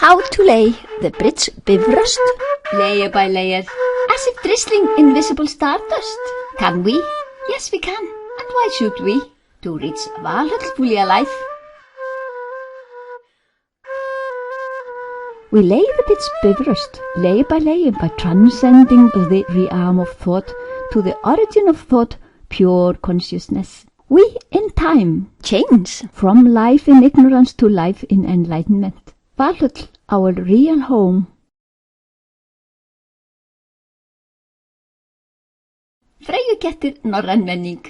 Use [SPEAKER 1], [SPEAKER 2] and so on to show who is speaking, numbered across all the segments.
[SPEAKER 1] How to lay the bridge bifrost, layer by layer, as if drizzling invisible stardust. Can we? Yes, we can. And why should we? To reach Valhall fully alive. We lay the bridge bifrost, layer by layer, by transcending the realm of thought to the origin of thought, pure consciousness. We, in time, change from life in ignorance to life in enlightenment. Valhall, our real home. Freyjugettir norræn menning.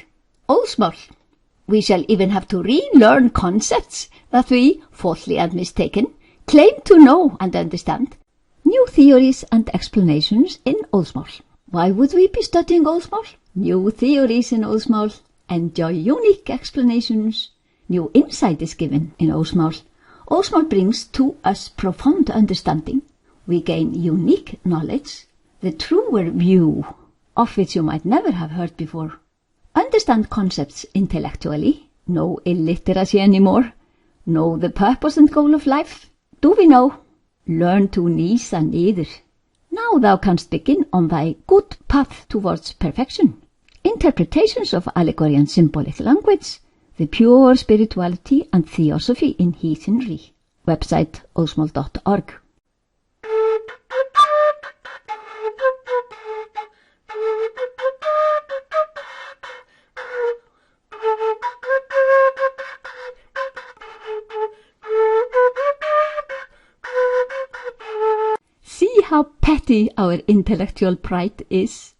[SPEAKER 1] Óðsmál. We shall even have to relearn concepts that we, falsely and mistaken, claim to know and understand. New theories and explanations in Óðsmál. Why would we be studying Óðsmál? New theories in Óðsmál enjoy unique explanations. New insight is given in Óðsmál. Óðsmál brings to us profound understanding. We gain unique knowledge, the truer view, of which you might never have heard before. Understand concepts intellectually, no illiteracy anymore, know the purpose and goal of life. Do we know? Learn to nýsa niður. Now thou canst begin on thy good path towards perfection. Interpretations of allegory and symbolic language, the pure spirituality and theosophy in Heathenry. Website óðsmál.org. See how petty our intellectual pride is.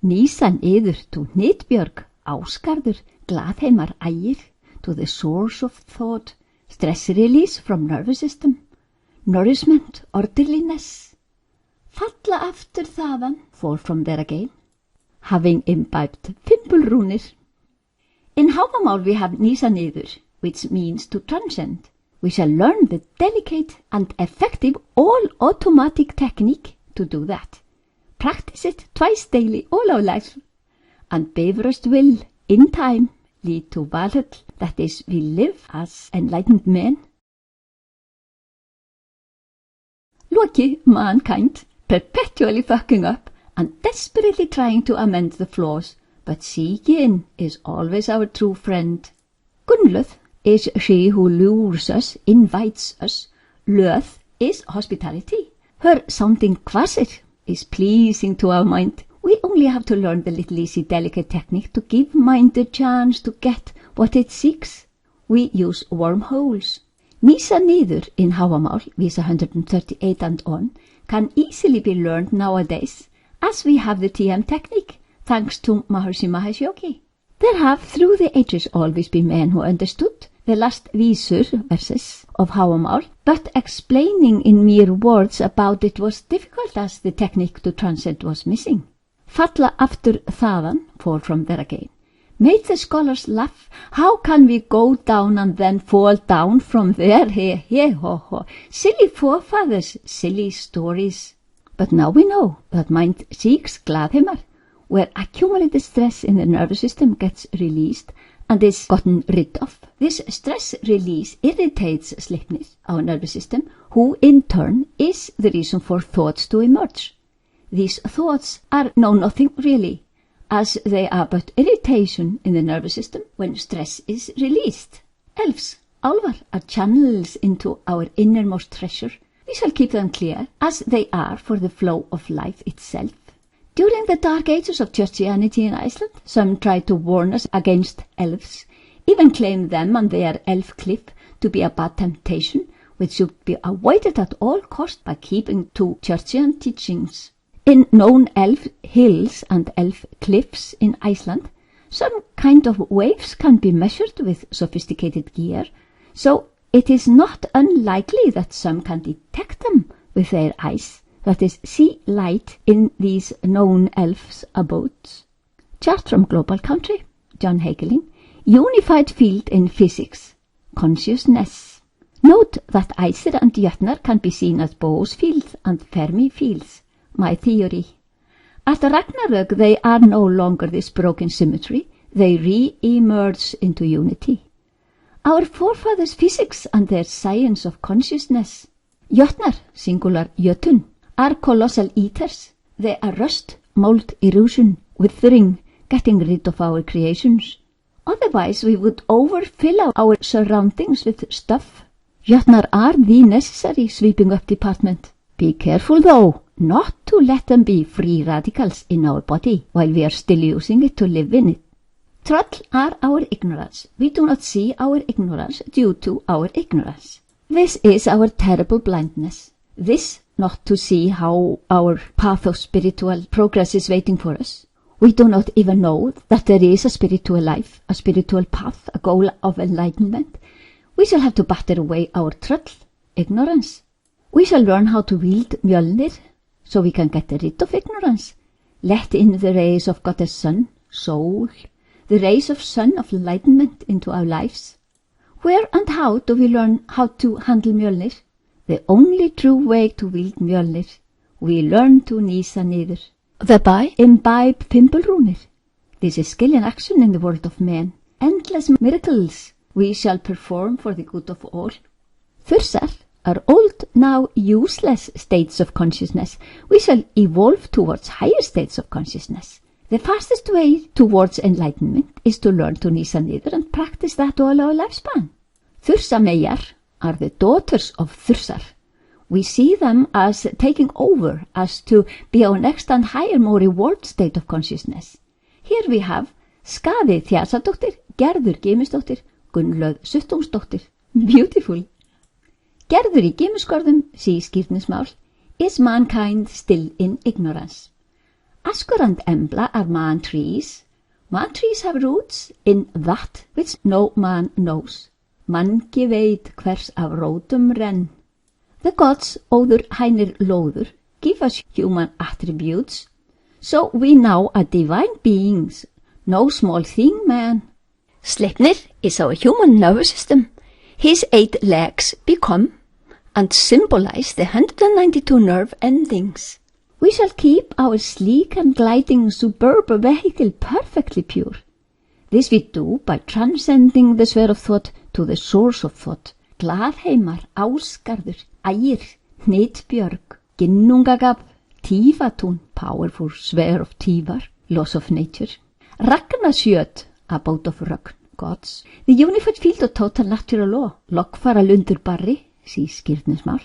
[SPEAKER 1] Nýsa niður to Hnitbjörg, Ásgarður, Glaðheimar ægir, to the source of thought, stress release from nervous system, nourishment, orderliness. Falla aftur þaðan, fall from there again, having imbibed fimbulrúnir. In Hávamál we have nýsa niður, which means to transcend. We shall learn the delicate and effective all-automatic technique to do that. Practice it twice daily all our life, and bifrost will, in time, lead to Valhall, that is, we live as enlightened men. Loki, mankind, perpetually fucking up and desperately trying to amend the flaws, but Sigyn is always our true friend. Gunnlöð is she who lures us, invites us. Löð is hospitality. Her sounding kvasir is pleasing to our mind. We only have to learn the little easy delicate technique to give mind a chance to get what it seeks. We use wormholes. Nýsa niður in Hávamál, Visa 138 and on, can easily be learned nowadays, as we have the TM technique, thanks to Maharishi Mahesh Yogi. There have through the ages always been men who understood the last vísur verses of Hávamál, but explaining in mere words about it was difficult as the technique to transcend was missing. Falla aftur þaðan, fall from there again, made the scholars laugh. How can we go down and then fall down from there? He, ho, ho. Silly forefathers, silly stories. But now we know that mind seeks Glaðheimar, where accumulated stress in the nervous system gets released and is gotten rid of. This stress release irritates Sleipnir, our nervous system, who in turn is the reason for thoughts to emerge. These thoughts are know nothing really, as they are but irritation in the nervous system when stress is released. Elves, álfar, are channels into our innermost treasure. We shall keep them clear, as they are for the flow of life itself. During the dark ages of Christianity in Iceland, some tried to warn us against elves, even claimed them and their elf cliff to be a bad temptation, which should be avoided at all cost by keeping to Christian teachings. In known elf hills and elf cliffs in Iceland, some kind of waves can be measured with sophisticated gear, so it is not unlikely that some can detect them with their eyes, that is, see light in these known elves' abodes. Chart from Global Country, John Hageling, Unified Field in Physics, Consciousness. Note that Æsir and Jötnar can be seen as Bose fields and Fermi fields. My theory. At Ragnarök they are no longer this broken symmetry, they re-emerge into unity. Our forefathers' physics and their science of consciousness Jötnar, singular jötun, are colossal eaters. They are rust, mold, erosion, withering, getting rid of our creations. Otherwise we would overfill our surroundings with stuff. Jötnar are the necessary sweeping up department. Be careful though, not to let them be free radicals in our body while we are still using it to live in it. Tröll are our ignorance. We do not see our ignorance due to our ignorance. This is our terrible blindness. This not to see how our path of spiritual progress is waiting for us. We do not even know that there is a spiritual life, a spiritual path, a goal of enlightenment. We shall have to batter away our tröll, ignorance. We shall learn how to wield mjölnir, so we can get rid of ignorance. Let in the rays of Goddess Sun, soul, the rays of sun of enlightenment into our lives. Where and how do we learn how to handle mjölnir? The only true way to wield mjölnir. We learn to nýsa niður. Thereby imbibe fimbulrúnir. This is skill in action in the world of men. Endless miracles we shall perform for the good of all. Thursar are old, now useless states of consciousness. We shall evolve towards higher states of consciousness. The fastest way towards enlightenment is to learn to nýsa niður and practice that all our lifespan. Þursameyjar are the daughters of Thursar. We see them as taking over, as to be our next and higher, more evolved state of consciousness. Here we have Skaði Þjasadóttir, Gerður Gimisdóttir, Gunnlöð Suttungsdóttir. Beautiful. Gerður í Gimiskorðum, see skírnismál, is mankind still in ignorance. Askur and Embla are man trees. Man trees have roots in that which no man knows. Mangi veit hvers af rótum renn. The gods, Óður, Hænir, Lóður, give us human attributes, so we now are divine beings, no small thing, man. Sleipnir is our human nervous system. His 8 legs become and symbolize the 192 nerve endings. We shall keep our sleek and gliding superb vehicle perfectly pure. This we do by transcending the sphere of thought to the source of thought. Glaðheimar, Ásgarður, Ægir, Hnitbjörg, Ginnungagab, Tífatún, powerful sphere of Tívar, laws of nature. Ragnasjöt, abode of Ragn, gods. The unified field of total natural law, Lokkfaralundur barri, see skírnismál.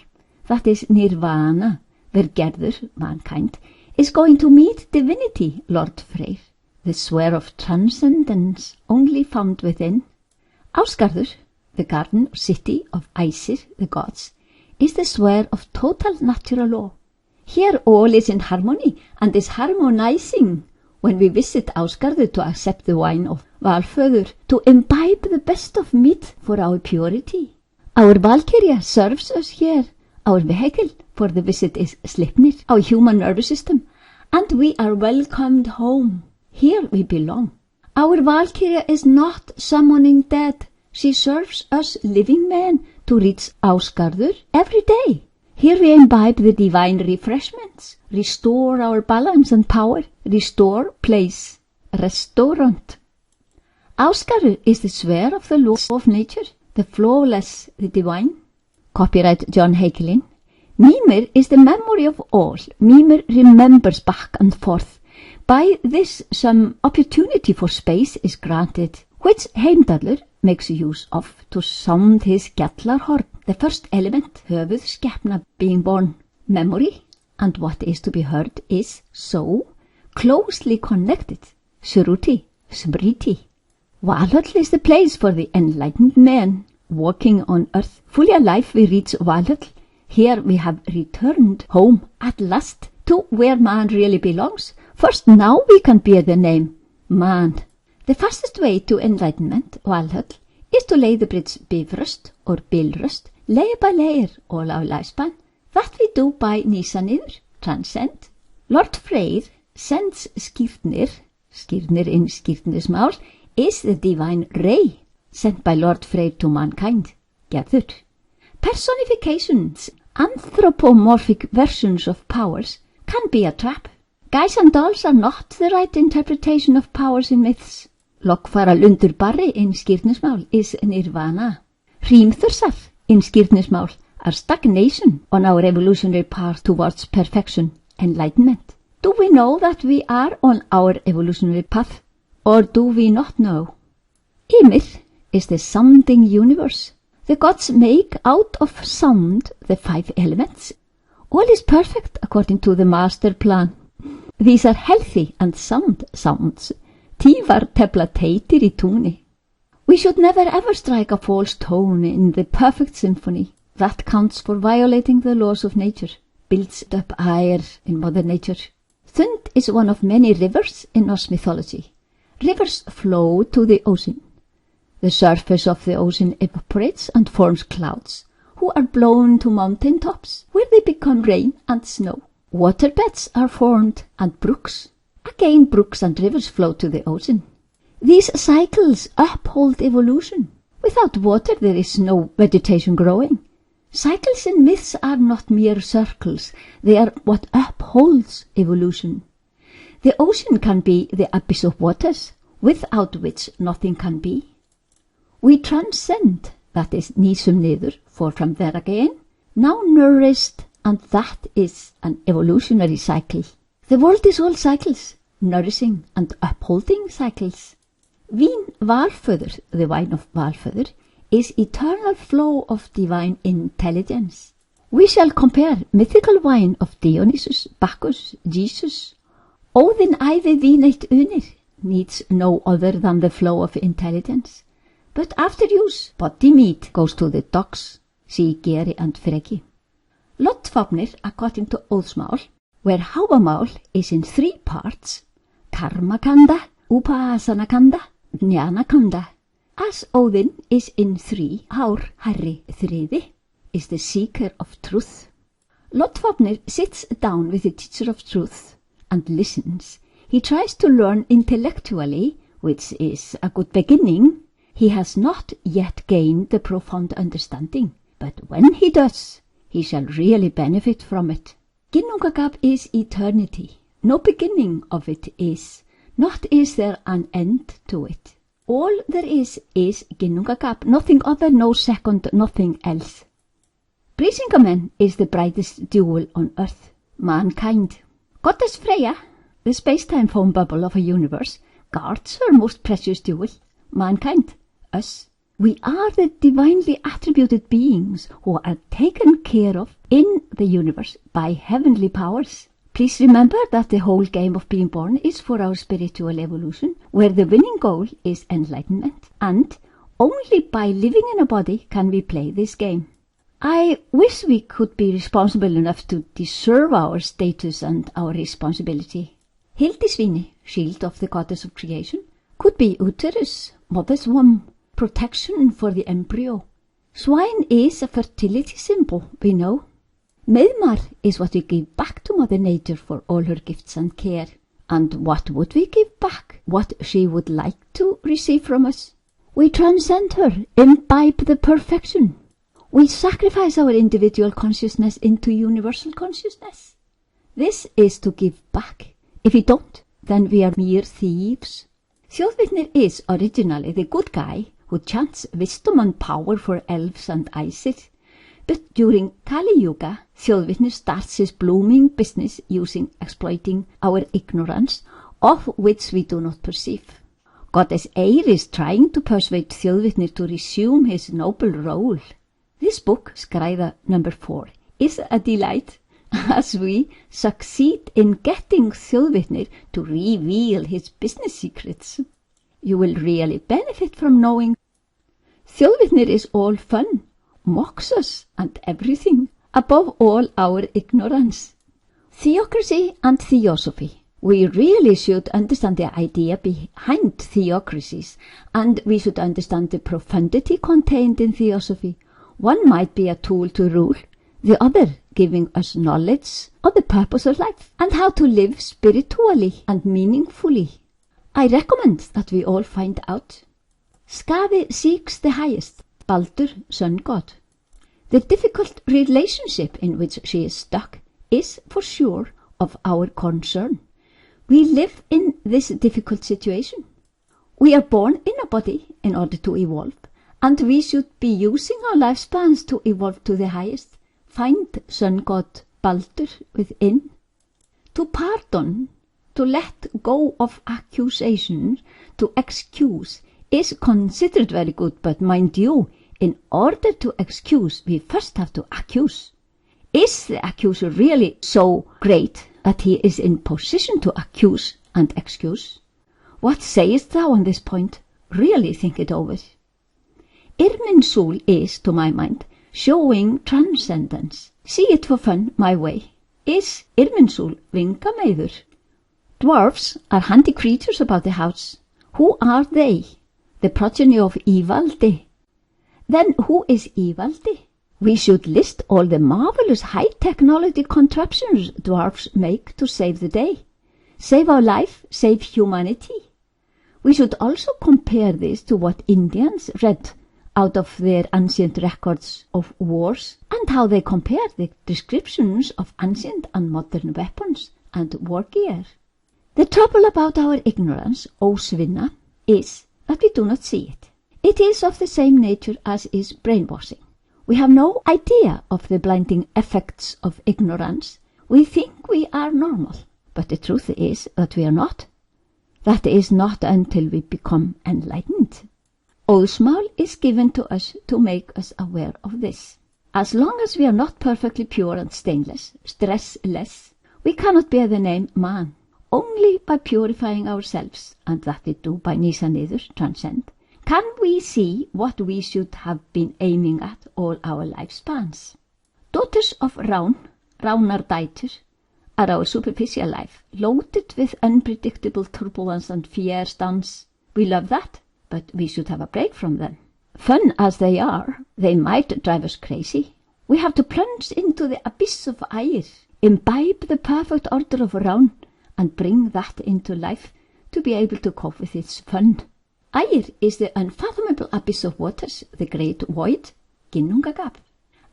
[SPEAKER 1] That is nirvana, where Gerður, mankind, is going to meet divinity, Lord Freyr. The sphere of transcendence only found within. Ásgarður, the garden or city of Æsir, the gods, is the sphere of total natural law. Here all is in harmony and is harmonizing when we visit Ásgarður to accept the wine of Valföður, to imbibe the best of meat for our purity. Our Valkyria serves us here. Our vehicle for the visit is Sleipnir, our human nervous system, and we are welcomed home. Here we belong. Our Valkyria is not summoning dead. She serves us living men to reach Ásgarður every day. Here we imbibe the divine refreshments, restore our balance and power, restore place, restaurant. Ásgarður is the sphere of the law of nature, the flawless, the divine. Copyright John Hagelin. Mimir is the memory of all. Mimir remembers back and forth. By this some opportunity for space is granted, which Heimdallur makes use of to sound his gjallarhorn, the first element, höfuðskepna, being born. Memory and what is to be heard is so closely connected. Suruti, smriti. Valhöll is the place for the enlightened man walking on earth. Fully alive we reach Valhöll. Here we have returned home at last to where man really belongs. First now we can bear the name man. The fastest way to enlightenment, Valhöll, is to lay the bridge bifröst or bilröst, layer by layer, all our lifespan. That we do by nýsa niður, transcend. Lord Freyr sends skírnir in skírnismál, is the divine ray sent by Lord Freyr to mankind, Gerður. Personifications, anthropomorphic versions of powers, can be a trap. Guys and dolls are not the right interpretation of powers in myths. Lokkfaralundur barri in skírnismál is nirvana. Hrímþursar in skírnismál our stagnation on our evolutionary path towards perfection, enlightenment? Do we know that we are on our evolutionary path, or do we not know? Ymir is the sounding universe. The gods make out of sound the 5 elements. All is perfect according to the master plan. These are healthy and sound sounds. Tívar tefla teitir í túni. We should never ever strike a false tone in the perfect symphony. That counts for violating the laws of nature, builds up ire in Mother Nature. Thund is one of many rivers in Norse mythology. Rivers flow to the ocean. The surface of the ocean evaporates and forms clouds, who are blown to mountain tops, where they become rain and snow. Waterbeds are formed, and brooks. Again, brooks and rivers flow to the ocean. These cycles uphold evolution. Without water there is no vegetation growing. Cycles in myths are not mere circles. They are what upholds evolution. The ocean can be the abyss of waters, without which nothing can be. We transcend, that is niður, for from there again, now nourished, and that is an evolutionary cycle. The world is all cycles, nourishing and upholding cycles. Vín Valföður, the wine of Valföður, is eternal flow of divine intelligence. We shall compare mythical wine of Dionysus, Bacchus, Jesus. Óðinn æði vín eitt unir needs no other than the flow of intelligence. But after use, body meat goes to the dogs, see Geri and Freki. Loddfafnir, according to Óðsmál, where Hávamál is in 3 parts, Karmakanda, Upasanakanda, Jnanakanda. As Óðinn is in 3, Hár, Harri, Þriði, is the seeker of truth. Loddfafnir sits down with the teacher of truth and listens. He tries to learn intellectually, which is a good beginning. He has not yet gained the profound understanding, but when he does, he shall really benefit from it. Ginnungagap is eternity. No beginning of it is, not is there an end to it. All there is Ginnungagap, nothing other, no second, nothing else. Brísingamen is the brightest jewel on earth, mankind. Goddess Freyja, the space-time foam bubble of a universe, guards her most precious jewel, mankind. Us. We are the divinely attributed beings who are taken care of in the universe by heavenly powers. Please remember that the whole game of being born is for our spiritual evolution, where the winning goal is enlightenment, and only by living in a body can we play this game. I wish we could be responsible enough to deserve our status and our responsibility. Hildisvíni, shield of the goddess of creation, could be uterus, mother's womb, protection for the embryo. Swine is a fertility symbol, we know. Meðmar is what we give back to Mother Nature for all her gifts and care. And what would we give back? What she would like to receive from us? We transcend her, imbibe the perfection. We sacrifice our individual consciousness into universal consciousness. This is to give back. If we don't, then we are mere thieves. Þjóðvitnir is originally the good guy who chants wisdom and power for elves and Æsir. But during Kali Yuga, Þjóðvitnir starts his blooming business exploiting our ignorance, of which we do not perceive. Goddess Eir is trying to persuade Þjóðvitnir to resume his noble role. This book, Skræða number 4, is a delight, as we succeed in getting Þjóðvitnir to reveal his business secrets. You will really benefit from knowing. Þjóðvitnir is all fun, mocks us and everything, above all our ignorance. Theocracy and theosophy. We really should understand the idea behind theocracies, and we should understand the profundity contained in theosophy. One might be a tool to rule, the other giving us knowledge of the purpose of life and how to live spiritually and meaningfully. I recommend that we all find out. Skaði seeks the highest, Baldur, sun god. The difficult relationship in which she is stuck is for sure of our concern. We live in this difficult situation. We are born in a body in order to evolve, And we should be using our lifespans to evolve to the highest, find sun god Baldur within, to pardon, to let go of accusation, to excuse, is considered very good, but mind you, in order to excuse, we first have to accuse. Is the accuser really so great that he is in position to accuse and excuse? What sayest thou on this point? Really think it over. Irminsul is, to my mind, showing transcendence. See it for fun, my way. Is Irminsul vingameiður? Dwarfs are handy creatures about the house. Who are they? The progeny of Ivaldi. Then who is Ivaldi? We should list all the marvelous high-technology contraptions dwarfs make to save the day. Save our life, save humanity. We should also compare this to what Indians read out of their ancient records of wars, and how they compare the descriptions of ancient and modern weapons and war gear. The trouble about our ignorance, Óðsvinna, is that we do not see it. It is of the same nature as is brainwashing. We have no idea of the blinding effects of ignorance. We think we are normal, but the truth is that we are not. That is not until we become enlightened. Óðsmál is given to us to make us aware of this. As long as we are not perfectly pure and stainless, stressless, we cannot bear the name man. Only by purifying ourselves, and that we do by nýsa, niður, transcend, can we see what we should have been aiming at all our lifespans. Daughters of Rán, Ránardætur, are our superficial life, loaded with unpredictable turbulence and fierce dance. We love that, but we should have a break from them. Fun as they are, they might drive us crazy. We have to plunge into the abyss of Ægir, imbibe the perfect order of Rán, and bring that into life to be able to cope with its fun. Ægir is the unfathomable abyss of waters, the great void, Ginnungagap.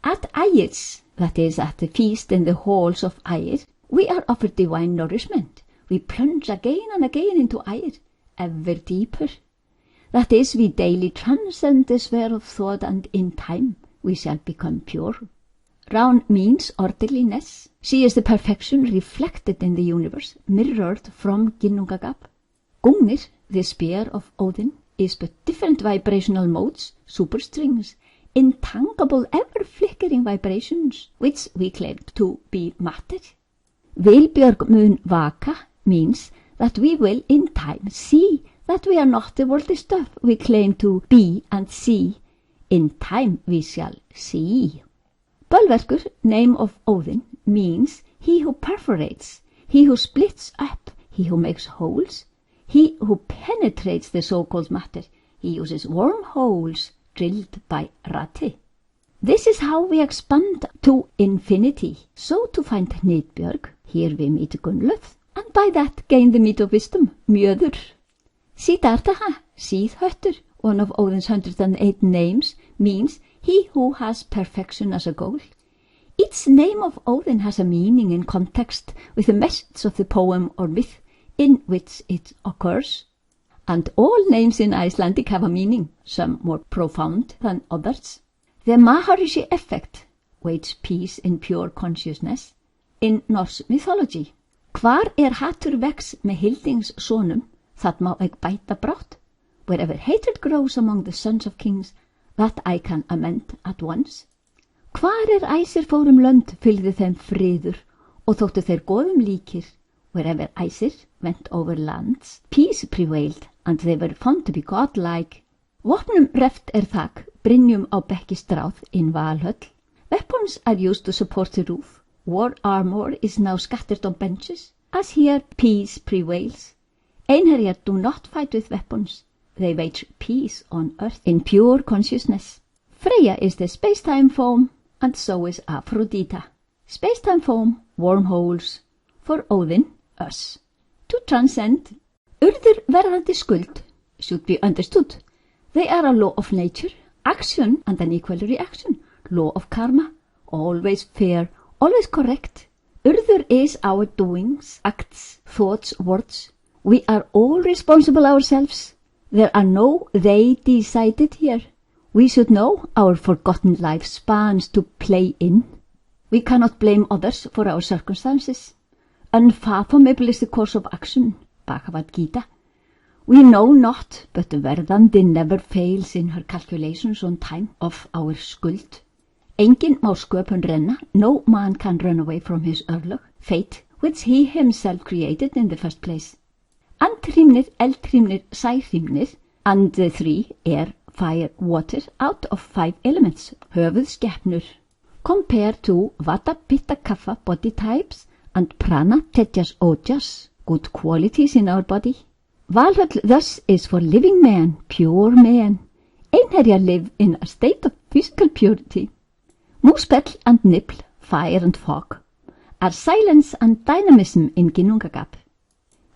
[SPEAKER 1] At Ægirs, that is at the feast in the halls of Ægir, we are offered divine nourishment. We plunge again and again into Ægir, ever deeper. That is, we daily transcend the sphere of thought, and in time we shall become pure. Rán means orderliness. She is the perfection reflected in the universe, mirrored from Ginnungagap. Gungnir, the spear of Odin, is but different vibrational modes, superstrings, intangible, ever-flickering vibrations, which we claim to be matter. Vilbjörg mun vaka means that we will in time see that we are not the worldly stuff we claim to be and see. In time we shall see. Bölverkur, name of Odin, means he who perforates, he who splits up, he who makes holes, he who penetrates the so-called matter. He uses wormholes drilled by Rati. This is how we expand to infinity. So to find Hnitbjörg, here we meet Gunnlöð, and by that gain the meat of wisdom, Mjöður. Siddhartha, Síðhöttur, one of Odin's 108 names, means he who has perfection as a goal. Each name of Odin has a meaning in context with the message of the poem or myth in which it occurs. And all names in Icelandic have a meaning, some more profound than others. The Maharishi effect waits peace in pure consciousness in Norse mythology. Hvar hatur vex með Hildings sonum, það má eg bæta brátt. Wherever hatred grows among the sons of kings, that I can amend at once. Hvar æsir fórum lönd fylgði þeim friður, og þóttu þeir góðum líkir. Wherever æsir went over lands, peace prevailed, and they were found to be godlike. Vopnum reft þak, brynjum á bekki stráð in Valhöll. Weapons are used to support the roof. War armor is now scattered on benches, as here peace prevails. Einherjar do not fight with weapons. They wage peace on earth in pure consciousness. Freyja is the space-time foam, and so is Aphrodita. Space-time foam, wormholes. For Odin, us. To transcend, urður verðandi skuld should be understood. They are a law of nature, action and an equal reaction, law of karma, always fair, always correct. Urður is our doings, acts, thoughts, words. We are all responsible ourselves. There are no they decided here. We should know our forgotten lifespans to play in. We cannot blame others for our circumstances. Unfathomable is the course of action, Bhagavad Gita. We know not, but verðandi never fails in her calculations on time of our skuld. Enginn má sköpun renna, no man can run away from his örlög, fate, which he himself created in the first place. Andhrímnir, eldhrímnir, sæhrímnir, and the three, air, fire, water, out of 5 elements, höfuðskepnur. Compared to Vata, Pitta, Kapha body types and Prana, Tejas, Ojas, good qualities in our body. Valhöll thus is for living man, pure man. Einherjar live in a state of physical purity. Múspell and nipple, fire and fog, are silence and dynamism in Ginnungagap.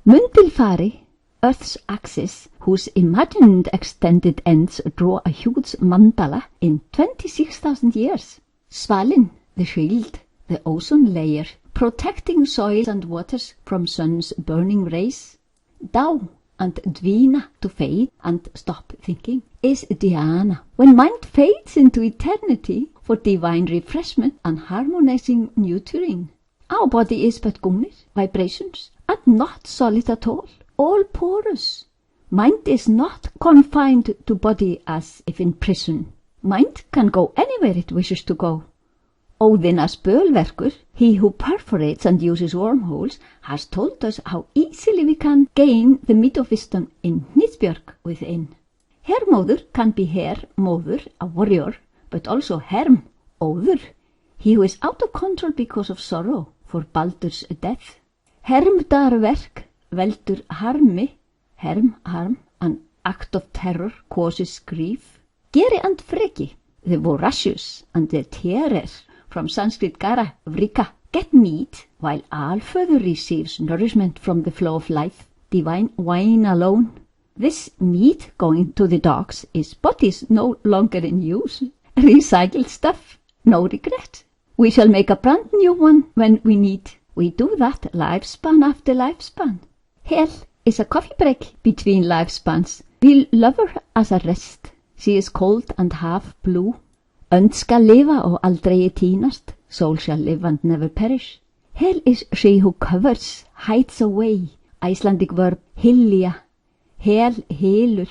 [SPEAKER 1] Mundilfari, Earth's axis, whose imagined extended ends draw a huge mandala in 26,000 years. Svalin, the shield, the ozone layer, protecting soils and waters from sun's burning rays. Tao and Dvina, to fade and stop thinking, is Dhyana, when mind fades into eternity for divine refreshment and harmonizing nurturing. Our body is but gungnir, vibrations, and not solid at all porous. Mind is not confined to body as if in prison. Mind can go anywhere it wishes to go. Óðinas bölverkur, he who perforates and uses wormholes, has told us how easily we can gain the meat of wisdom in Hnitsbjörg within. Hermóður can be Hermóður, a warrior, but also Herm, Óður, he who is out of control because of sorrow for Baldur's death. Hermdarverk, veldur harmi, harm, an act of terror causes grief. Geri and Freki, the voracious and the tearer, from Sanskrit gara, vrika, get meat, while Alföður receives nourishment from the flow of life, divine wine alone. This meat going to the dogs is bodies no longer in use, recycled stuff, no regret. We shall make a brand new one when we need. We do that lifespan after lifespan. Hell is a coffee break between lifespans. We'll love her as a rest. She is cold and half blue. Önd skal lifa og aldrei tínast. Soul shall live and never perish. Hell is she who covers, hides away. Icelandic verb hylja. Hel, helur.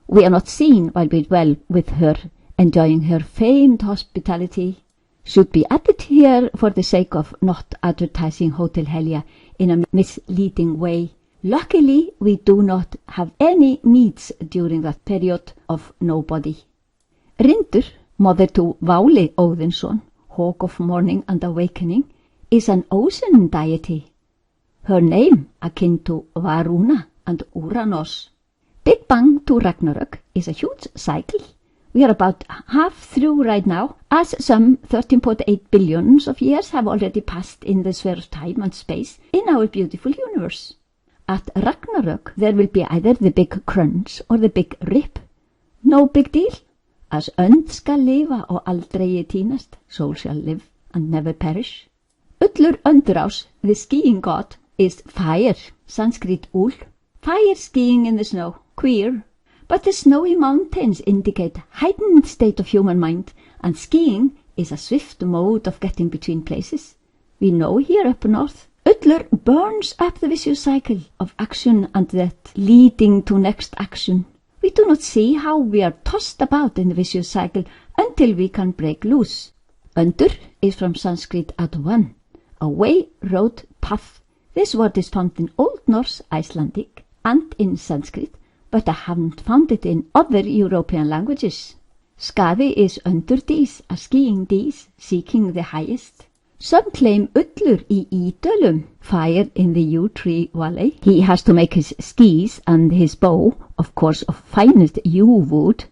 [SPEAKER 1] We are not seen while we dwell with her, enjoying her famed hospitality. Should be added here for the sake of not advertising Hotel Helja in a misleading way. Luckily, we do not have any needs during that period of nobody. Rindur, mother to Váli Óðinsson, hawk of morning and awakening, is an ocean deity. Her name akin to Varuna and Uranus. Big Bang to Ragnarök is a huge cycle. We are about half through right now, as some 13.8 billions of years have already passed in the sphere of time and space in our beautiful universe. At Ragnarök, there will be either the big crunch or the big rip. No big deal. As önd skal lifa og aldrei tínast, soul shall live and never perish. Ullur Öndurás, the skiing god, is fire, Sanskrit ul. Fire skiing in the snow, queer. But the snowy mountains indicate heightened state of human mind, and skiing is a swift mode of getting between places. We know here up north, Ullur burns up the vicious cycle of action and death, leading to next action. We do not see how we are tossed about in the vicious cycle until we can break loose. Undur is from Sanskrit advan, a way, road, path. This word is found in Old Norse, Icelandic, and in Sanskrit, but I haven't found it in other European languages. Skadi is underdís, a skiing dís, seeking the highest. Some claim Ullur í Ídölum, fire in the yew tree valley. He has to make his skis and his bow, of course of finest yew wood,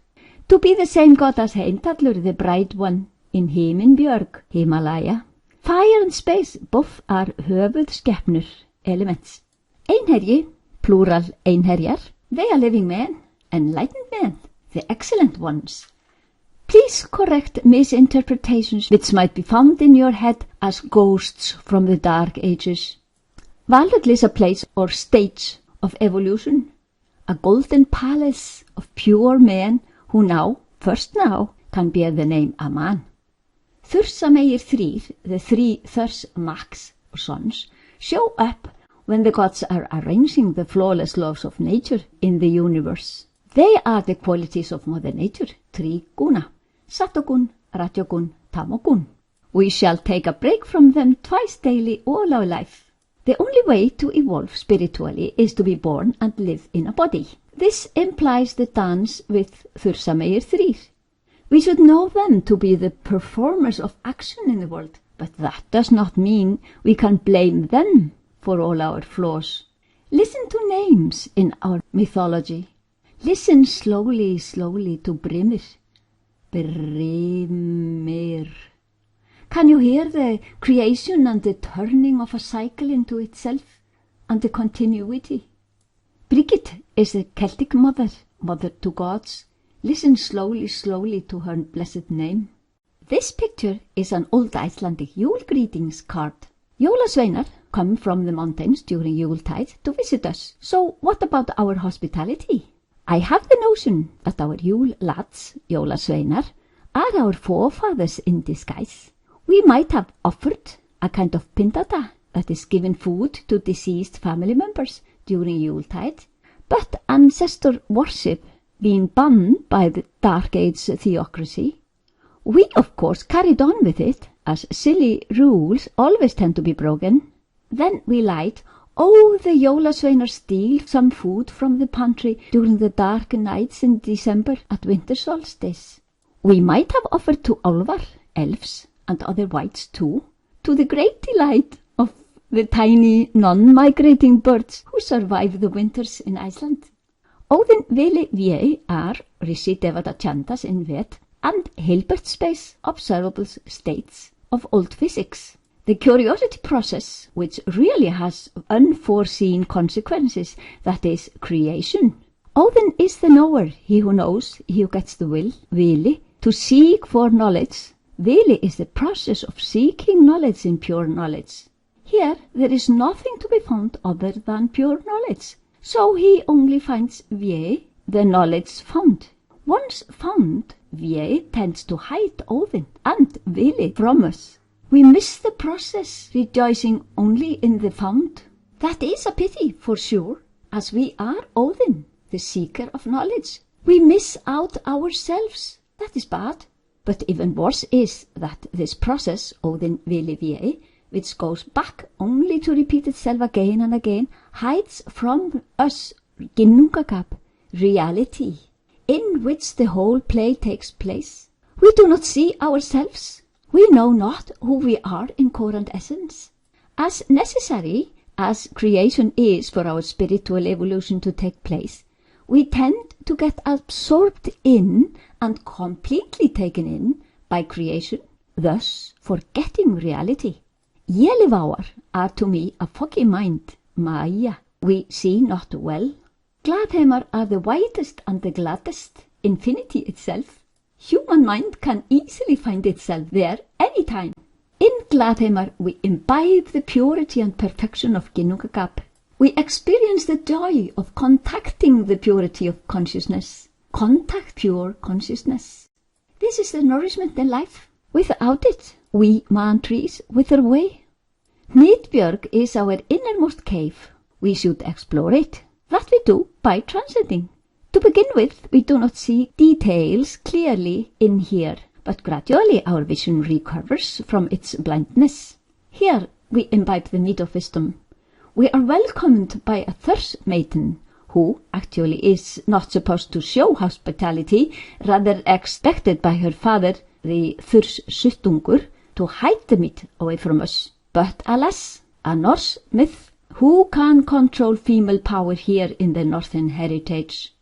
[SPEAKER 1] to be the same god as Heimdallur, the bright one, in Himinbjörg, Himalaya. Fire and space, both are höfuðskepnur, elements. Einherji, plural einherjar, they are living men, enlightened men, the excellent ones. Please correct misinterpretations which might be found in your head as ghosts from the dark ages. Valhöll is a place or stage of evolution, a golden palace of pure men who now, first now can bear the name a man. Þursamegir þrír, the three Thurs Max, or sons, show up when the gods are arranging the flawless laws of nature in the universe. They are the qualities of Mother Nature, three guna, Satogun, Rajogun, Tamogun. We shall take a break from them twice daily all our life. The only way to evolve spiritually is to be born and live in a body. This implies the dance with Þursamegir þrír. We should know them to be the performers of action in the world, but that does not mean we can blame them for all our flaws. Listen to names in our mythology. Listen slowly, slowly to Brimir. Brimir. Can you hear the creation and the turning of a cycle into itself and the continuity? Brigid is the Celtic mother, mother to gods. Listen slowly, slowly to her blessed name. This picture is an old Icelandic Yule greetings card. Jólasveinar come from the mountains during Yuletide to visit us. So what about our hospitality? I have the notion that our Yule lads, Jólasveinar, are our forefathers in disguise. We might have offered a kind of pindata, that is given food to deceased family members during Yuletide, but ancestor worship being banned by the Dark Age theocracy, we of course carried on with it, as silly rules always tend to be broken. Then we lied, oh, the Jólasveinar steal some food from the pantry during the dark nights in December at winter solstice. We might have offered to Álfar, elves, and other whites too, to the great delight of the tiny non-migrating birds who survive the winters in Iceland. Óðinn Vili Vé are Rishi Devata Chandas in Vet and Hilbert space observable states of old physics. The curiosity process, which really has unforeseen consequences, that is creation. Óðinn is the knower, he who knows, he who gets the will, Vili, to seek for knowledge. Vili is the process of seeking knowledge in pure knowledge. Here there is nothing to be found other than pure knowledge. So he only finds Vé, the knowledge found. Once found, Vé tends to hide Óðinn and Vili from us. We miss the process, rejoicing only in the found. That is a pity, for sure, as we are Óðinn, the seeker of knowledge. We miss out ourselves. That is bad. But even worse is that this process, Óðinn Vili Vé, which goes back only to repeat itself again and again, hides from us ginnungagap, reality, in which the whole play takes place. We do not see ourselves. We know not who we are in core and essence. As necessary as creation is for our spiritual evolution to take place, we tend to get absorbed in and completely taken in by creation, thus forgetting reality. Yeliváar are to me a foggy mind, Maya. We see not well. Glaðheimar are the widest and the gladdest, infinity itself. Human mind can easily find itself there any time. In Glaðheimar we imbibe the purity and perfection of ginnungagap. We experience the joy of contacting the purity of consciousness. Contact pure consciousness. This is the nourishment in life. Without it, we man trees wither away. Nýbjörg is our innermost cave. We should explore it. That we do by transcending. To begin with, we do not see details clearly in here, but gradually our vision recovers from its blindness. Here we imbibe the meat of wisdom. We are welcomed by a Thurs maiden, who actually is not supposed to show hospitality, rather expected by her father, the Thurs Suttungur, to hide the meat away from us. But alas, a Norse myth, who can control female power here in the Northern heritage?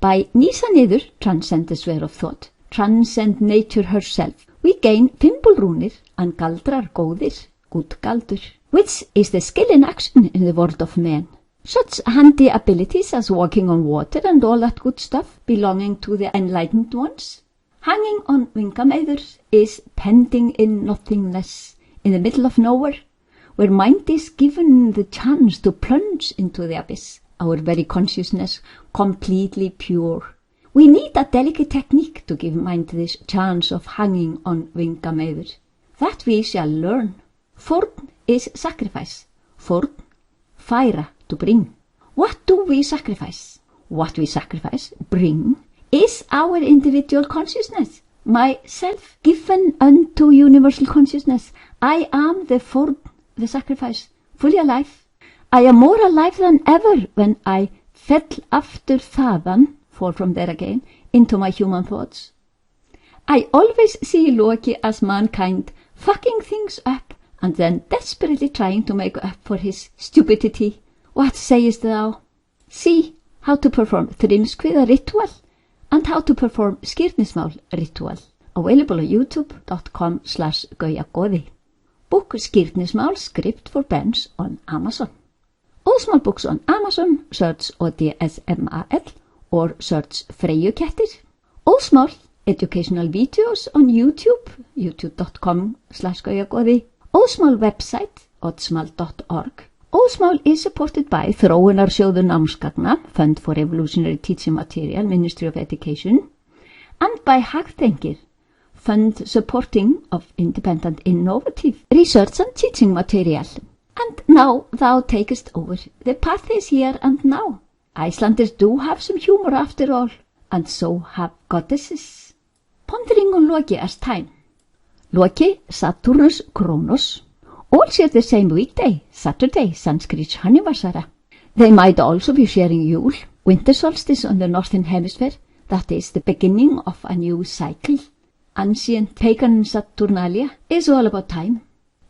[SPEAKER 1] By nýsa niður, transcend the sphere of thought, transcend nature herself, we gain fimbulrúnir and galdrar góðir, good galdur, which is the skill in action in the world of men. Such handy abilities as walking on water and all that good stuff belonging to the enlightened ones. Hanging on vingameiður is pending in nothingness, in the middle of nowhere, where mind is given the chance to plunge into the abyss, our very consciousness completely pure. We need a delicate technique to give mind this chance of hanging on vingameður. That we shall learn. Fórn is sacrifice. Fórn, færa, to bring. What do we sacrifice? What we sacrifice, bring, is our individual consciousness. Myself, given unto universal consciousness. I am the fórn, the sacrifice, fully alive. I am more alive than ever when I fell after þaðan, fall from there again, into my human thoughts. I always see Loki as mankind fucking things up and then desperately trying to make up for his stupidity. What sayest thou? See how to perform þrymskviða ritual and how to perform skírnismál ritual. Available on youtube.com/gaujagoði. Book Skírnismál script for Benz on Amazon. Óðsmál books on Amazon, search ODSMAL or search Freyjukettir. Óðsmál educational videos on YouTube, youtube.com/gaujagoði. Óðsmál website, óðsmál.org. Óðsmál is supported by Þróunarsjóður námsgagna, Fund for Revolutionary Teaching Material, Ministry of Education, and by Heathenry, Fund supporting of independent innovative research and teaching material. And now thou takest over. The path is here and now. Icelanders do have some humor after all, and so have goddesses. Pondering on Loki as time. Loki, Saturnus, Kronos, all share the same weekday, Saturday, Sanskrit Hanivasara. They might also be sharing Yule, winter solstice on the northern hemisphere, that is the beginning of a new cycle. Ancient pagan Saturnalia is all about time.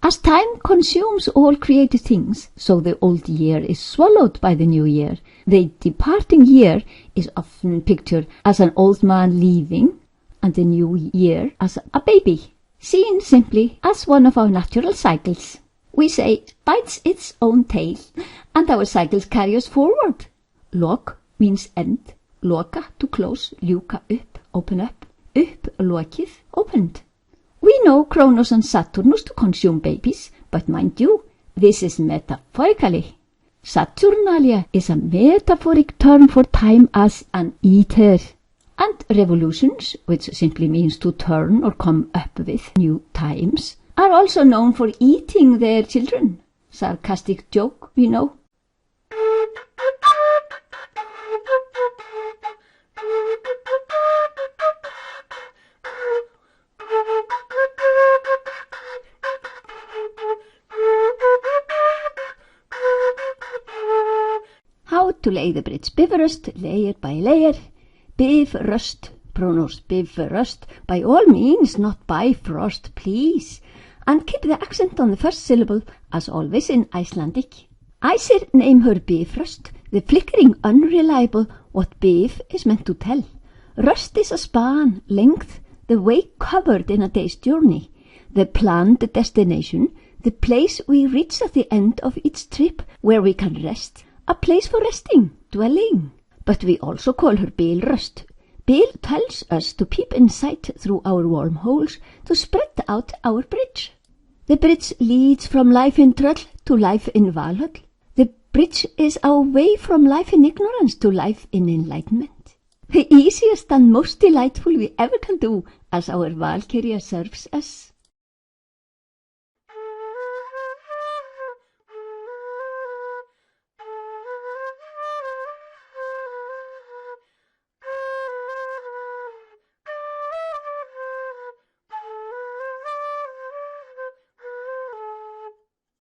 [SPEAKER 1] As time consumes all created things, so the old year is swallowed by the new year. The departing year is often pictured as an old man leaving, and the new year as a baby, seen simply as one of our natural cycles. We say, bites its own tail, and our cycles carry us forward. Lok means end, loka to close, ljúka upp, open up, lokið, opened. We know Kronos and Saturnus to consume babies, but mind you, this is metaphorically. Saturnalia is a metaphoric term for time as an eater. And revolutions, which simply means to turn or come up with new times, are also known for eating their children. Sarcastic joke, we know. How to lay the bridge Bifrost, layer by layer. Bifrost, pronouns Bifrost, by all means, not Bifrost, please. And keep the accent on the first syllable, as always in Icelandic. Æsir name her Bifrost, the flickering, unreliable, what Bif is meant to tell. Rust is a span, length, the way covered in a day's journey, the planned destination, the place we reach at the end of each trip where we can rest, a place for resting, dwelling. But we also call her Bilrust. Bil tells us to peep inside through our wormholes to spread out our bridge. The bridge leads from life in Tröll to life in Valhöll. The bridge is our way from life in ignorance to life in enlightenment. The easiest and most delightful we ever can do, as our Valkyria serves us.